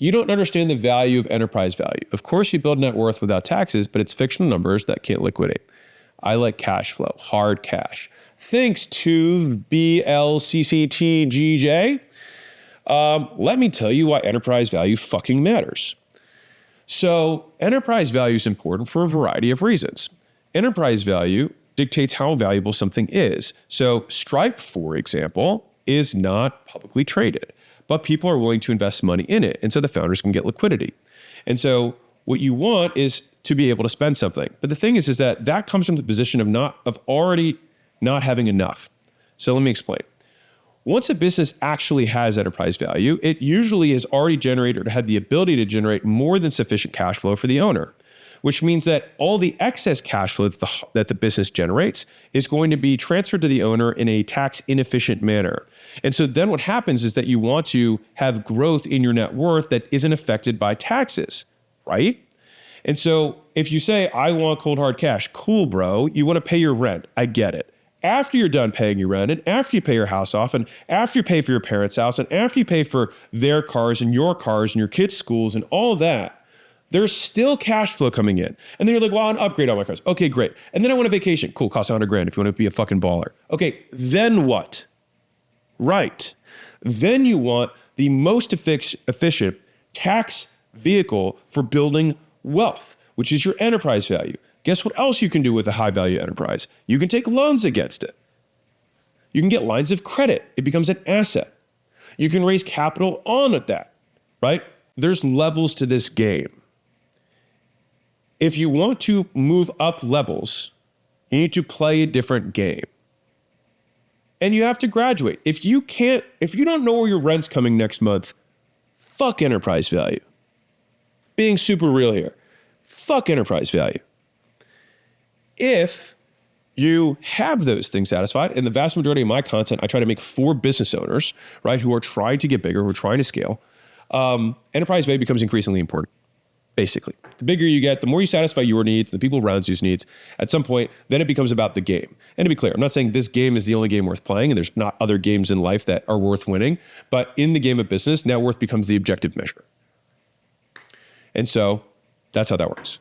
You don't understand the value of enterprise value. Of course, you build net worth without taxes, but it's fictional numbers that can't liquidate. I like cash flow, hard cash. Thanks to BLCCTGJ. Let me tell you why enterprise value fucking matters. So enterprise value is important for a variety of reasons. Enterprise value dictates how valuable something is. So Stripe, for example, is not publicly traded, but people are willing to invest money in it. And so the founders can get liquidity. And so what you want is to be able to spend something. But the thing is that comes from the position of already not having enough. So let me explain. Once a business actually has enterprise value, it usually has already generated or had the ability to generate more than sufficient cash flow for the owner, which means that all the excess cash flow that the business generates is going to be transferred to the owner in a tax inefficient manner. And so then what happens is that you want to have growth in your net worth that isn't affected by taxes, right? And so if you say, I want cold hard cash, cool, bro, you want to pay your rent. I get it. After you're done paying your rent, and after you pay your house off, and after you pay for your parents' house, and after you pay for their cars and your kids' schools and all that, there's still cash flow coming in. And then you're like, well, I want to upgrade all my cars. Okay, great. And then I want a vacation. Cool, costs $100,000 if you want to be a fucking baller. Okay, then what? Right. Then you want the most efficient tax vehicle for building wealth, which is your enterprise value. Guess what else you can do with a high value enterprise? You can take loans against it. You can get lines of credit. It becomes an asset. You can raise capital on that, right? There's levels to this game. If you want to move up levels, you need to play a different game. And you have to graduate. If you don't know where your rent's coming next month, fuck enterprise value. Being super real here. Fuck enterprise value. If you have those things satisfied, and the vast majority of my content, I try to make for business owners, right, who are trying to get bigger, who are trying to scale, enterprise value becomes increasingly important, basically. The bigger you get, the more you satisfy your needs, the people around you's needs. At some point, then it becomes about the game. And to be clear, I'm not saying this game is the only game worth playing, and there's not other games in life that are worth winning, but in the game of business, net worth becomes the objective measure. And so that's how that works.